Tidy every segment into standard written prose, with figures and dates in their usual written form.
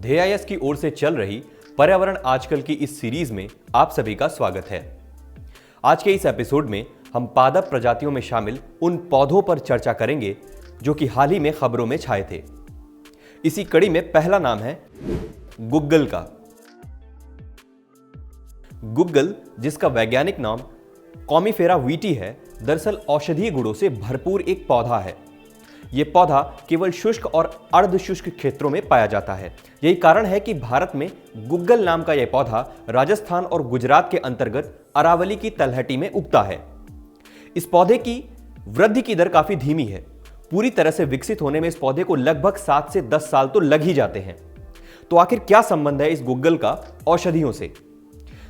ध्येयस की ओर से चल रही पर्यावरण आजकल की इस सीरीज में आप सभी का स्वागत है। आज के इस एपिसोड में हम पादप प्रजातियों में शामिल उन पौधों पर चर्चा करेंगे जो कि हाल ही में खबरों में छाए थे। इसी कड़ी में पहला नाम है गुग्गल का। गुग्गल, जिसका वैज्ञानिक नाम कॉमीफेरा वीटी है, दरअसल औषधीय गुणों से भरपूर एक पौधा है। यह पौधा केवल शुष्क और अर्ध शुष्क क्षेत्रों में पाया जाता है। यही कारण है कि भारत में गुग्गल नाम का यह पौधा राजस्थान और गुजरात के अंतर्गत अरावली की तलहटी में उगता है। इस पौधे की वृद्धि की दर काफी धीमी है। पूरी तरह से विकसित होने में इस पौधे को लगभग 7 से 10 साल तो लग ही जाते हैं। तो आखिर क्या संबंध है इस गुग्गल का औषधियों से?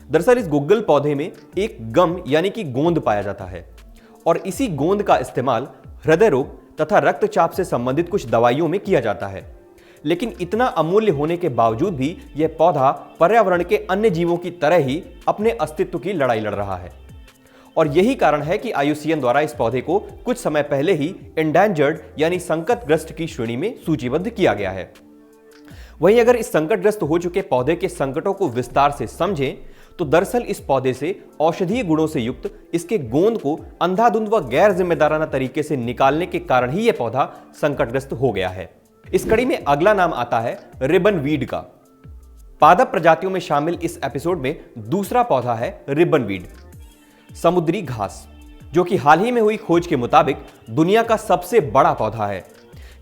दरअसल इस गुग्गल पौधे में एक गम यानी कि गोंद पाया जाता है और इसी गोंद का इस्तेमाल हृदय रोग तथा रक्तचाप से संबंधित कुछ दवाइयों में किया जाता है। लेकिन इतना अमूल्य होने के बावजूद भी यह पौधा पर्यावरण के अन्य जीवों की तरह ही अपने अस्तित्व की लड़ाई लड़ रहा है। और यही कारण है कि IUCN द्वारा इस पौधे को कुछ समय पहले ही एंडेंजर्ड यानी संकटग्रस्त की श्रेणी में सूचीबद्ध किया गया है। वहीं अगर इस संकटग्रस्त हो चुके पौधे के संकटों को विस्तार से समझें तो दरअसल इस पौधे से औषधीय गुणों से युक्त इसके गोंद को अंधाधुंध व गैर जिम्मेदाराना तरीके से निकालने के कारण ही यह पौधा संकटग्रस्त हो गया है। इस कड़ी में अगला नाम आता है रिबन वीड का। पादप प्रजातियों में शामिल इस एपिसोड में दूसरा पौधा है रिबन वीड, समुद्री घास, जो कि हाल ही में हुई खोज के मुताबिक दुनिया का सबसे बड़ा पौधा है।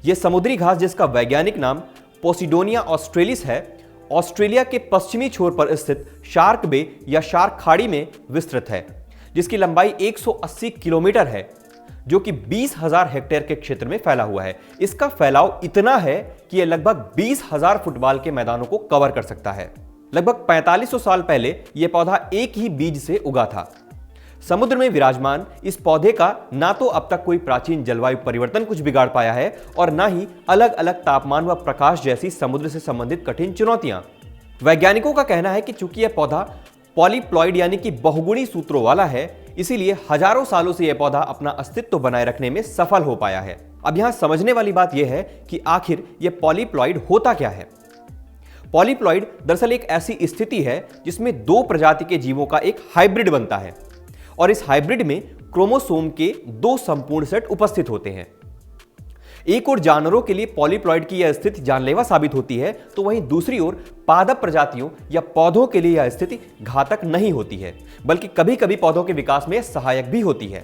यह समुद्री घास, जिसका वैज्ञानिक नाम पोसिडोनिया ऑस्ट्रेलिस है, ऑस्ट्रेलिया के पश्चिमी छोर पर स्थित शार्क बे या शार्क खाड़ी में विस्तृत है, जिसकी लंबाई 180 किलोमीटर है, जो कि 20,000 हेक्टेयर के क्षेत्र में फैला हुआ है। इसका फैलाव इतना है कि यह लगभग 20,000 फुटबॉल के मैदानों को कवर कर सकता है। लगभग 4500 साल पहले यह पौधा एक ही बीज से उगा था। समुद्र में विराजमान इस पौधे का ना तो अब तक कोई प्राचीन जलवायु परिवर्तन कुछ बिगाड़ पाया है और ना ही अलग अलग तापमान व प्रकाश जैसी समुद्र से संबंधित कठिन चुनौतियां। वैज्ञानिकों का कहना है कि चूंकि यह पौधा पॉलीप्लॉइड यानी कि बहुगुणी सूत्रों वाला है, इसीलिए हजारों सालों से यह पौधा अपना अस्तित्व बनाए रखने में सफल हो पाया है। अब यहां समझने वाली बात यह है कि आखिर यह पॉलीप्लॉइड होता क्या है। पॉलीप्लॉइड दरअसल एक ऐसी स्थिति है जिसमें दो प्रजाति के जीवों का एक हाइब्रिड बनता है और इस हाइब्रिड में क्रोमोसोम के 2 संपूर्ण सेट उपस्थित होते हैं। एक ओर जानवरों के लिए पॉलीप्लॉइड की यह स्थिति जानलेवा साबित होती है, तो वहीं दूसरी ओर पादप प्रजातियों या पौधों के लिए यह स्थिति घातक नहीं होती है, बल्कि कभी कभी पौधों के विकास में सहायक भी होती है।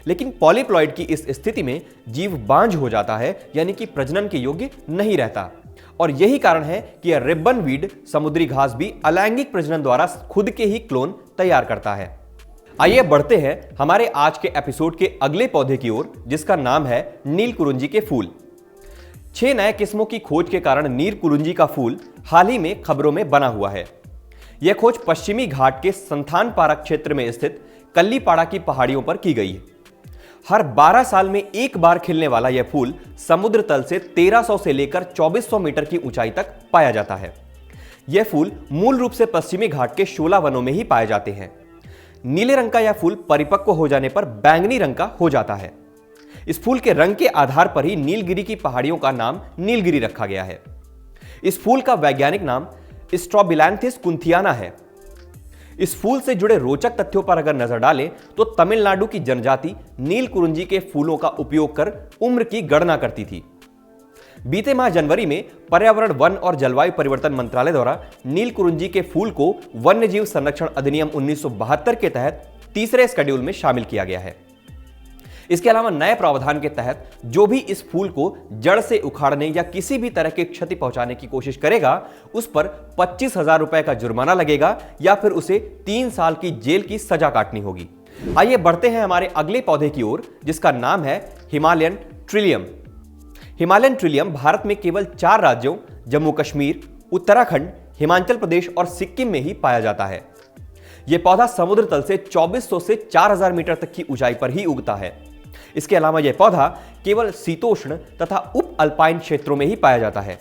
लेकिन पॉलीप्लॉइड की इस स्थिति में जीव बांझ हो जाता है, यानी कि प्रजनन के योग्य नहीं रहता। और यही कारण है कि यह रिबन वीड समुद्री घास भी अलैंगिक प्रजनन द्वारा खुद के ही क्लोन तैयार करता है। आइए बढ़ते हैं हमारे आज के एपिसोड के अगले पौधे की ओर, जिसका नाम है नीलकुरुंजी के फूल। 6 नए किस्मों की खोज के कारण नीलकुरुंजी का फूल हाल ही में खबरों में बना हुआ है। यह खोज पश्चिमी घाट के संथान पारक क्षेत्र में स्थित कल्लीपाड़ा की पहाड़ियों पर की गई है। हर 12 साल में एक बार खिलने वाला यह फूल समुद्र तल से 1300 से लेकर 2400 मीटर की ऊंचाई तक पाया जाता है। यह फूल मूल रूप से पश्चिमी घाट के शोला वनों में ही पाए जाते हैं। नीले रंग का यह फूल परिपक्व हो जाने पर बैंगनी रंग का हो जाता है। इस फूल के रंग के आधार पर ही नीलगिरी की पहाड़ियों का नाम नीलगिरी रखा गया है। इस फूल का वैज्ञानिक नाम स्ट्रोबिलैंथिस कुंथियाना है। इस फूल से जुड़े रोचक तथ्यों पर अगर नजर डालें तो तमिलनाडु की जनजाति नीलकुरुंजी के फूलों का उपयोग कर उम्र की गणना करती थी। बीते माह जनवरी में पर्यावरण, वन और जलवायु परिवर्तन मंत्रालय द्वारा नीलकुरुंजी के फूल को वन्यजीव संरक्षण अधिनियम 1972 के तहत तीसरे शेड्यूल में शामिल किया गया है। इसके अलावा नए प्रावधान के तहत जो भी इस फूल को जड़ से उखाड़ने या किसी भी तरह की क्षति पहुंचाने की कोशिश करेगा, उस पर 25,000 रुपए का जुर्माना लगेगा या फिर उसे 3 साल की जेल की सजा काटनी होगी। आइए बढ़ते हैं हमारे अगले पौधे की ओर, जिसका नाम है Himalayan Trillium. Himalayan Trillium Bharat में केवल 4 राज्यों जम्मू कश्मीर, उत्तराखंड, हिमाचल प्रदेश और सिक्किम में ही पाया जाता है। यह पौधा समुद्र तल से 2400 से 4000 मीटर तक की ऊंचाई पर ही उगता है। इसके अलावा यह पौधा केवल शीतोष्ण तथा उप अल्पाइन क्षेत्रों में ही पाया जाता है।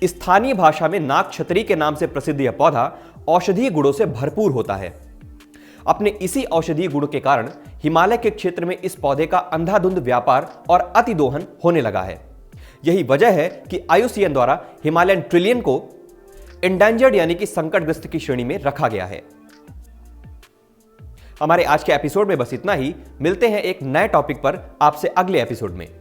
स्थानीय भाषा में नाग छतरी के नाम से प्रसिद्ध यह पौधा औषधीय गुणों से भरपूर होता है। अपने इसी औषधीय गुण के कारण हिमालय के क्षेत्र में इस पौधे का अंधाधुंध व्यापार और अतिदोहन होने लगा है। यही वजह है कि IUCN द्वारा हिमालयन ट्रिलियन को इंडेंजर्ड यानी कि संकटग्रस्त की श्रेणी में रखा गया है। हमारे आज के एपिसोड में बस इतना ही। मिलते हैं एक नए टॉपिक पर आपसे अगले एपिसोड में।